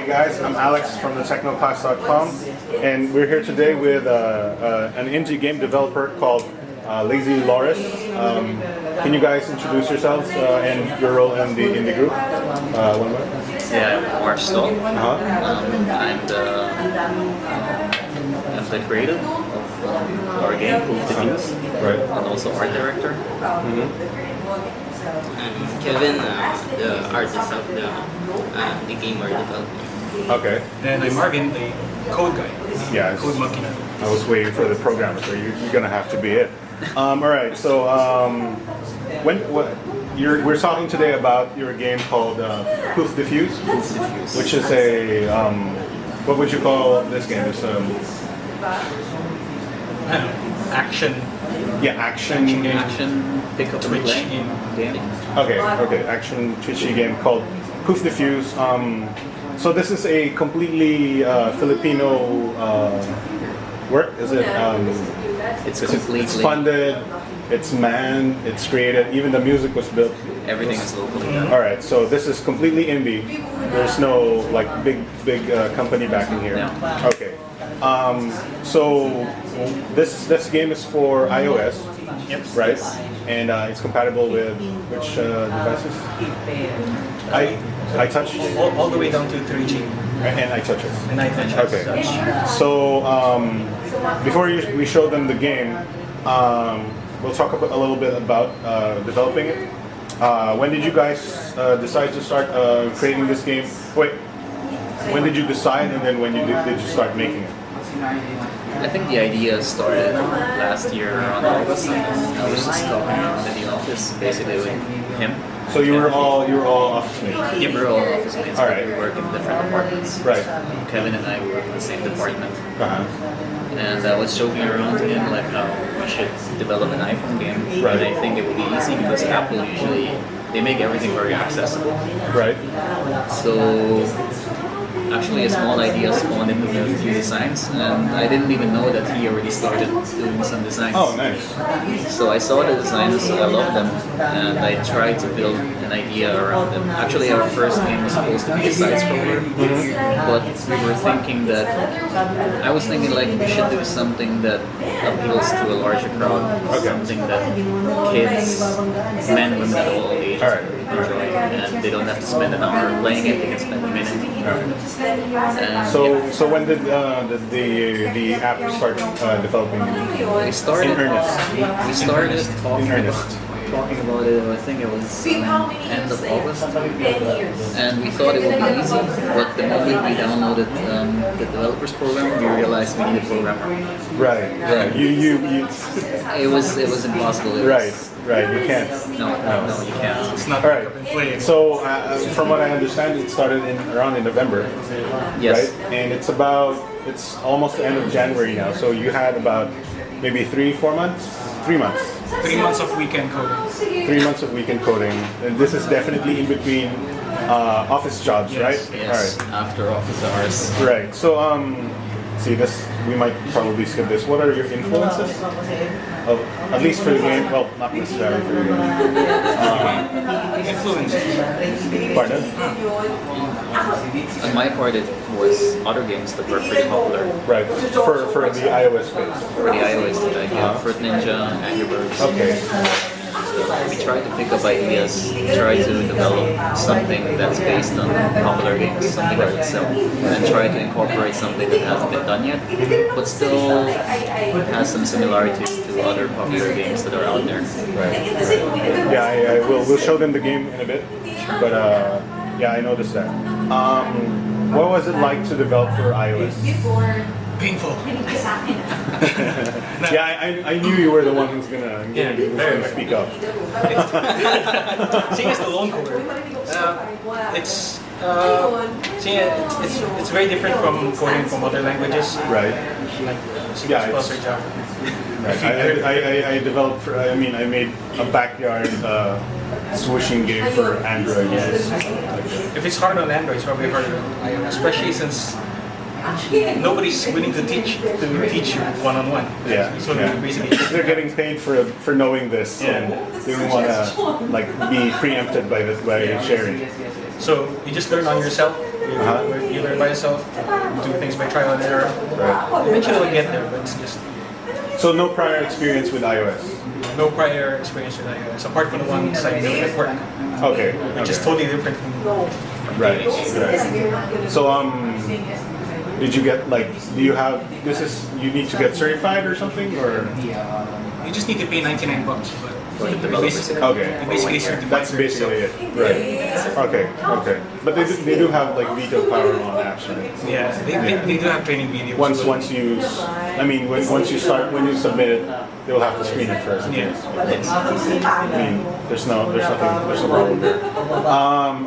guys, I'm Alex from the technoclass.com, and we're here today with an indie game developer called Lazy Loris. Can you guys introduce yourselves and your role in the group? One more. Yeah, I'm Mark Stoll. Uh-huh. I'm the creator of our game PoofDeFuze, Right. and also art director. I'm Kevin, the artist of the game we're developing. Okay. And I'm Marvin, the code guy. Yeah. Code monkey. I was waiting for the programmer, so you're gonna have to be it. All right. So we're talking today about your game called PoofDeFuze, which is a what would you call this game? It's I don't know, action. yeah, action game. Action pick up and Twitch play game. Okay, action twitchy game called PoofDeFuze. So this is a completely Filipino work. Is it? It's It's completely funded. It's manned. It's created. Even the music was built. everything is locally done. All right, so this is completely indie. There's no like big company backing here. No. Okay. So this game is for iOS, Yep. right? And it's compatible with which devices? iTouch All the way down to 3G. and iTouches. And I touch. Okay. So before we show them the game, we'll talk a little bit about developing it. When did you guys decide to start creating this game? Wait, when did you decide, and then when did you start making it? I think the idea started last year around August. I was just talking around in the office, basically with him. So you were all office mates. Yeah, we're all office mates, All but right. we work in different departments. Right. Kevin and I work in the same department. Uh-huh. And I was joking around to him like how we should develop an iPhone game. Right. And I think it would be easy because Apple usually, they make everything very accessible. Right. So actually a small idea spawned into a few designs, and I didn't even know that he already started doing some designs. Oh, nice. So I saw the designs, I loved them, and I tried to build an idea around them. Actually, our first game was supposed to be a side-scroller, but we were thinking that, I was thinking like we should do something that appeals to a larger crowd, something that kids, men, women at all ages All right. enjoy, and they don't have to spend an hour playing it, they can spend a minute. And So when did the app start developing? we started. In earnest. We started talking In earnest. talking about it. I think it was end of August, and we thought it would be easy. But the moment we downloaded the developers program, we realized we needed a programmer. Right. You. It was impossible. It was- Right. You can't. No, you can't. It's not All right. playing. So from what I understand, it started around in November. Yes. Right. And it's almost the end of January now. So you had about maybe 3-4 months. 3 months. 3 months of weekend coding. 3 months of weekend coding, and this is definitely in between office jobs, Yes. right? Yes. After office hours. All right. Right. So see this. We might probably skip this. What are your influences? At least for the game. Well, not necessarily for the game. Influence. Pardon? On my part, it was other games that were pretty popular. Right. For the iOS space. For the iOS, like Fruit Ninja, Angry Birds. Okay. We try to pick up ideas, try to develop something that's based on popular games, something that would sell, and then try to incorporate something that hasn't been done yet, but still has some similarities to other popular games that are out there. Right. Yeah, we'll show them the game in a bit, but yeah, I noticed that. What was it like to develop for iOS? Painful. Yeah, I knew you were the one who's gonna very. speak up. Seeing as the lone coder, it's very different from coding from other languages. Right. Like C++ Yeah, or it's- Java. Right. I developed. I made a backyard swooshing game for Android. Yes. If it's hard on Android, it's probably harder on iOS, especially since nobody's willing to teach you one-on-one. Yeah. So Yeah. basically, They're getting paid for knowing this, and they don't want to like be preempted by this by sharing. So you just learn on yourself. You learn by yourself. Do things by trial and error. Right. Eventually we'll get there, but it's just So no prior experience with iOS. no prior experience with iOS, apart from the ones I did at work, Okay. which is totally different from Right. So did you get like? Do you have? This is you need to get certified or something or? you just need to pay $99, but For the developers. Okay. you basically certify That's basically it. Right. Okay. Okay. But they do have like veto power on apps, right? Yeah, they do have training videos. Once but- you, I mean, once you start, when you submit it, they will have to screen it first. Yeah. I mean, there's no problem there.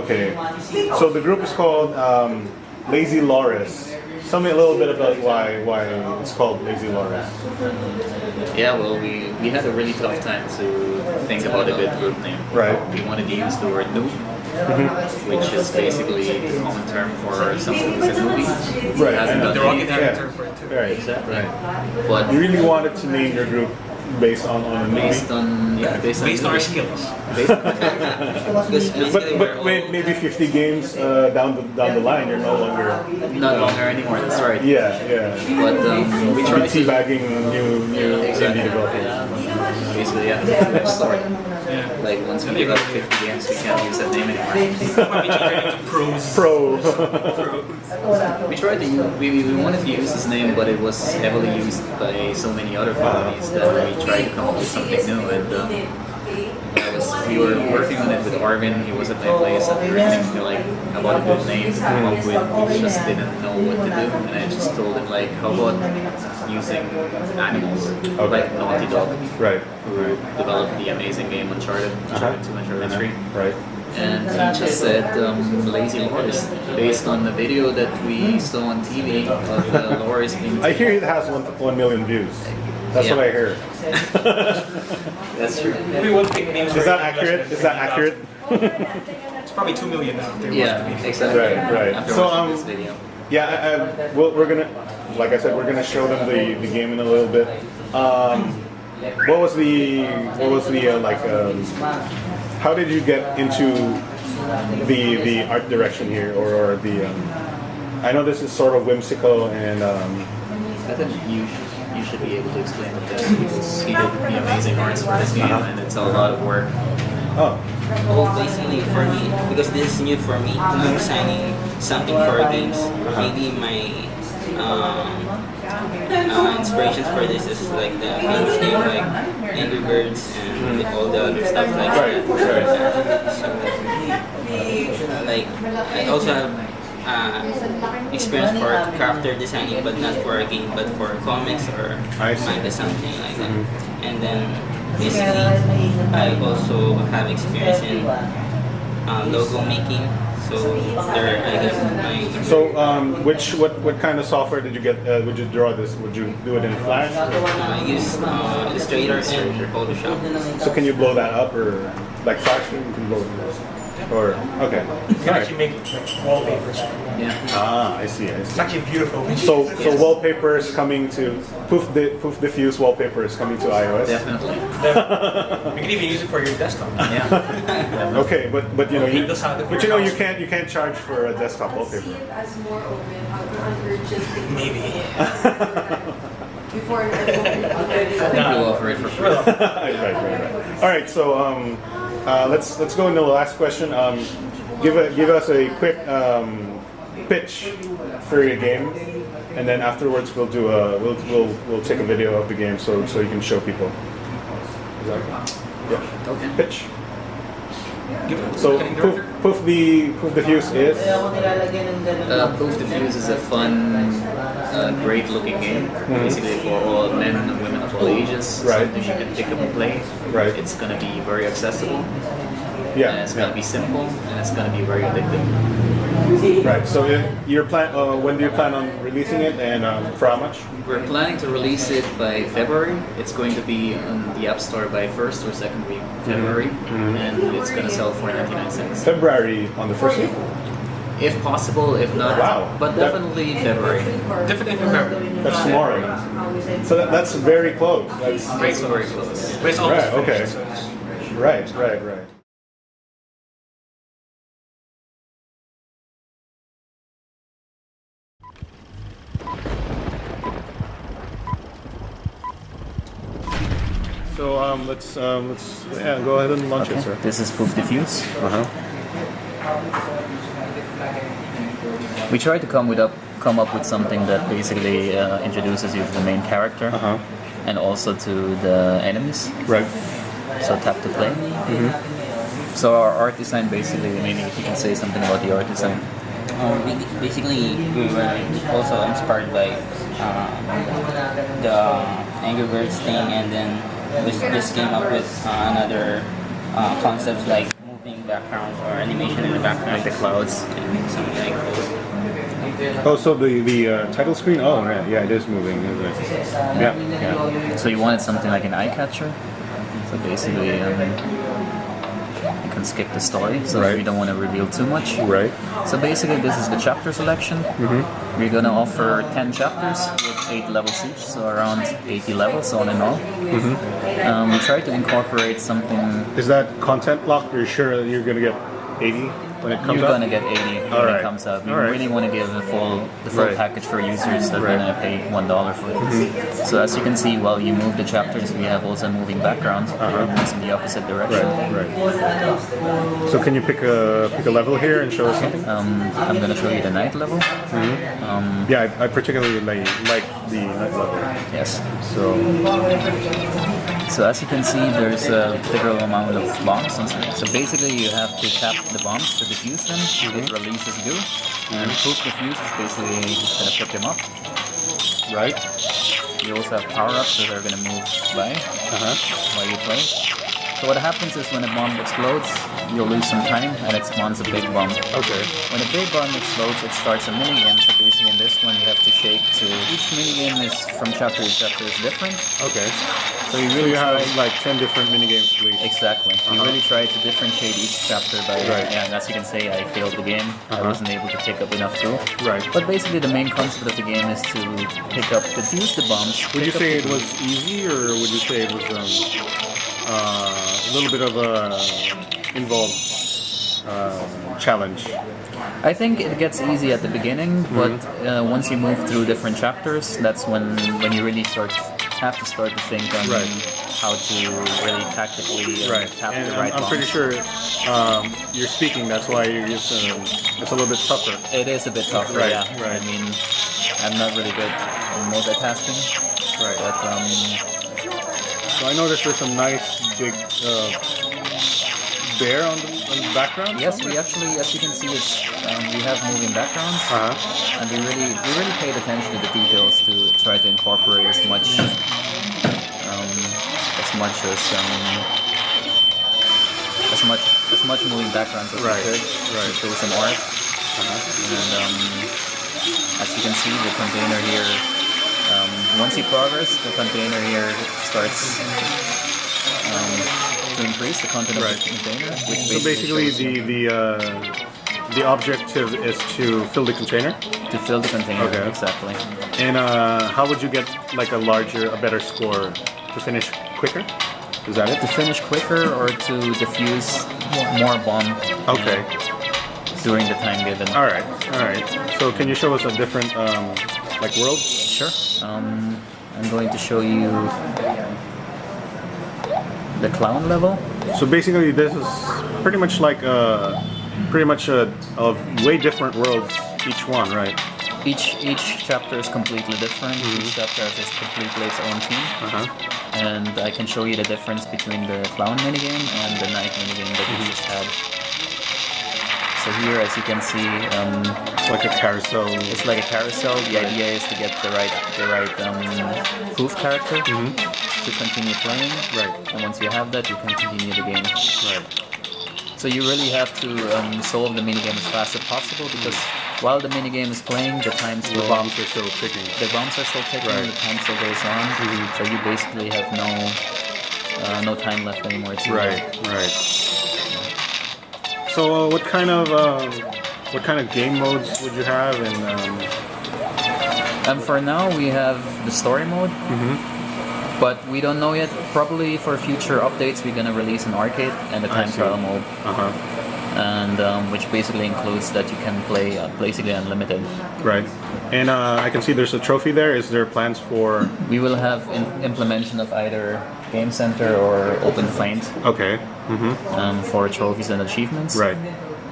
Okay. So the group is called Lazy Loris. Tell me a little bit about why it's called Lazy Loris. Yeah, well, we had a really tough time to think about a good group name. Right. We wanted to use the word noob, which is basically the common term for someone who's a newbie. Right. Hasn't done The Rocket anything. had a term for it too. Right. Exactly. Right. But You really wanted to name your group based on a movie? based on Based on our newbie. skills. Because basically But maybe 50 games down the line, you're no longer. Not longer anymore. That's right. Yeah. But we tried to Teabagging new Exactly. indie developers. basically next story. Yeah. Like once we develop 50 games, we can't use that name anymore. Probably change it into pros. Pro. We tried to use, we wanted to use this name, but it was heavily used by so many other companies that we tried to come up with something new. And we were working on it with Arvin. He was at my place, and we were thinking like about a good name to come up with. We just didn't know what to do, and I just told him like, how about using animals, like Naughty Dog, Right. who developed the amazing game Uncharted 2, Uncharted 3. Right. And he just said Lazy Loris, based on the video that we saw on TV of Loris being. I hear it has 1 million views. That's Yeah. what I heard. That's true. We won't pick names. Is for that it unless accurate? we Is that find out. accurate? It's probably 2 million now. There Yeah, was to be. exactly. Right. After So, watching this video. Yeah, we're gonna, like I said, we're gonna show them the game in a little bit. What was the how did you get into the art direction here, or the? I know this is sort of whimsical and I think you should be able to explain what this because he did the amazing arts for this game, and it's a lot of work. oh, Well, basically for me, because this is new for me, designing something for games. Maybe my inspirations for this is like the famous game like Angry Birds and all the other stuff like Right, that. right. So, like I also have experience for character designing, but not for a game, but for comics or I see. manga, something like that. And then basically, I also have experience in logo making. So there, I guess my So what kind of software did you get? Would you draw this? Would you do it in Flash? I use Illustrator and Photoshop. So can you blow that up or like Flash? You can blow it. Or okay. You can actually make like, wallpapers. Yeah. Ah, I see. It's actually beautiful. So wallpapers coming to PoofDeFuze wallpapers coming to iOS. Definitely. You can even use it for your desktop. Yeah. Okay, but you know Make the sound of but your you house. can't charge for a desktop wallpaper. Maybe. I think we'll offer it for free. right. All right, so let's go into the last question. Give us a quick pitch for your game, and then afterwards we'll do we'll take a video of the game so you can show people. Is that okay? Yeah. Okay. Pitch. So PoofDeFuze is PoofDeFuze is a fun, great-looking game. Basically for all men and women of all ages. Right. Something you can pick up and play. Right. It's gonna be very accessible. And yeah. it's gonna be simple, and it's gonna be very addictive. Right. So your plan? When do you plan on releasing it, and for how much? We're planning to release it by February. It's going to be on the App Store by first or second week of February, and it's going to sell for 99 cents. February on the first week. If possible, if not, Wow. but definitely February. Definitely February. That's tomorrow. So that's very close. That's Very close. But it's almost Right, okay. finished, so it's- right. So let's go ahead and launch it, sir. This is PoofDeFuze. Uh-huh. We tried to come up with something that basically introduces you to the main character and also to the enemies. Right. So tap to play. So our art design basically, maybe if you can say something about the art design. Basically, we were also inspired by the Angry Birds thing, and then we just came up with another concepts like moving backgrounds or animation in the background, Like the clouds. and something like those. Oh, so the title screen? Oh, right. Yeah, it is moving, isn't it? Yeah. Yeah. So you wanted something like an eye catcher. So basically, you can skip the story, so Right. we don't want to reveal too much. Right. So basically, this is the chapter selection. We're gonna offer 10 chapters with 8 levels each, so around 80 levels all in all. We try to incorporate something. Is that content locked? Are you sure that you're gonna get 80 when it comes You're out? gonna get 80 when Alright. it comes out. We Alright. really want to give the full Right. package for users that are Right. gonna pay $1 for it. So as you can see, while you move the chapters, we have also moving background. It moves in the opposite direction. Right. So can you pick a level here and show us something? I'm gonna show you the night level. Yeah, I particularly like the night level. Yes. So So as you can see, there's a bigger amount of bombs on screen. So basically, you have to tap the bombs to defuse them. It releases goo, and PoofDeFuze is basically just gonna pick them up. right. You also have power-ups that are gonna move by while you play. So what happens is when a bomb explodes, you'll lose some time, and it spawns a big bomb. Okay. When a big bomb explodes, it starts a minigame. So basically, in this one, you have to shake to. Each minigame is from chapter to chapter is different. Okay. So you So really you have try. like 10 different minigames, please. Exactly. We really try to differentiate each chapter by. Right. Yeah, and as you can say, I failed the game. I wasn't able to pick up enough goo. Right. But basically, the main concept of the game is to defuse the bombs. Would you pick up say the it goo. was easy, or would you say it was a little bit of a involved challenge? I think it gets easy at the beginning, but once you move through different chapters, that's when you really have to start to think on Right. how to really tactically tap And the right I'm pretty bombs. sure you're speaking. That's why it's a little bit tougher. It is a bit tougher, Right, yeah. right. I mean, I'm not really good at multitasking, Right. but So I noticed there's a nice big bear on the background. yes, we actually, as you can see, we have moving backgrounds, and we really paid attention to the details to try to incorporate as much moving backgrounds as Right, we could right. to show some art. And as you can see, the container here, once you progress, the container here starts to increase the content of the container. Which So basically, shows you the objective is to fill the container. to fill the container. Okay. Exactly. And how would you get like a better score to finish quicker? Is that it? To finish quicker or to defuse more bomb Okay. during the time given. All right. So can you show us a different like world? Sure. I'm going to show you the clown level. So basically, this is pretty much like a way different worlds each one, right? Each chapter is completely different. Each chapter has completely its own theme. And I can show you the difference between the clown minigame and the night minigame that we just had. So here, as you can see, It's like a carousel. it's like a carousel. The idea is to get the right poof character to continue playing. Right. And once you have that, you can continue the game. Right. So you really have to solve the minigame as fast as possible because while the minigame is playing, the time The still bombs are still ticking. the bombs are still ticking, Right. the time still goes on. So you basically have no time left anymore to Right. So what kind of game modes would you have? And For now, we have the story mode, but we don't know yet. Probably for future updates, we're gonna release an arcade and a time see. trial mode, and and which basically includes that you can play basically unlimited. right. And I can see there's a trophy there. Is there plans for? We will have implementation of either Game Center or Open Find Okay. for trophies and achievements. Right.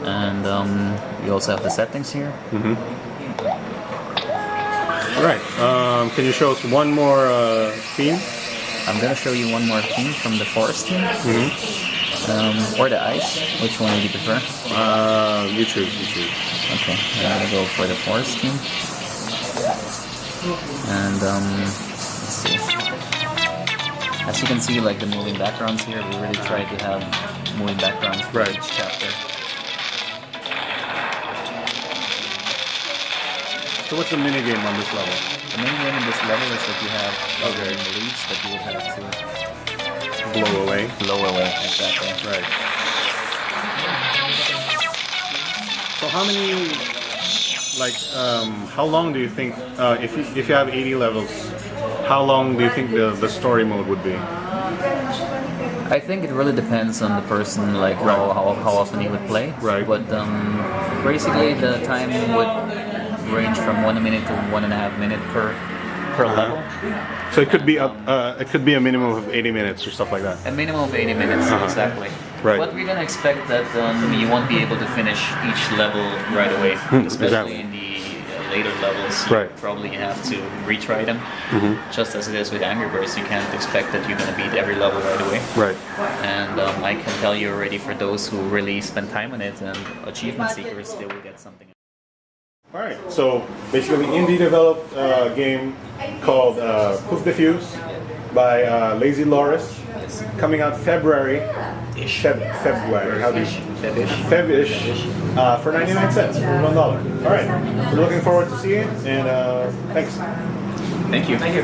And we also have the settings here. Right. Can you show us one more theme? I'm gonna show you one more theme from the forest theme. Or the ice. Which one would you prefer? You choose. You choose. Okay, I'm gonna go for the forest theme. And let's see. As you can see, like the moving backgrounds here, we really try to have moving backgrounds for Right. each chapter. So what's the mini game on this level? The main game in this level is that you have leaves that you would have to Blow away. blow away. Exactly. Right. So how many, like, how long do you think, if you have 80 levels, how long do you think the story mode would be? I think it really depends on the person, like how often he would play. Right. But basically, the time would range from 1 minute to 1.5 minutes per level. So it could be a minimum of 80 minutes or stuff like that. A minimum of 80 minutes, exactly. Right. But we're gonna expect that you won't be able to finish each level right away, especially exactly. in the later levels. Right. You probably have to retry them. Just as it is with Angry Birds, you can't expect that you're gonna beat every level right away. Right. And I can tell you already, for those who really spend time on it and achievement seekers, they will get something. All right. So basically, indie developed game called PoofDeFuze by Lazy Loris, coming out February. February. How do you? Feb-ish. For 99 cents, for $1. All right. We're looking forward to seeing it, and thanks. Thank you. Thank you.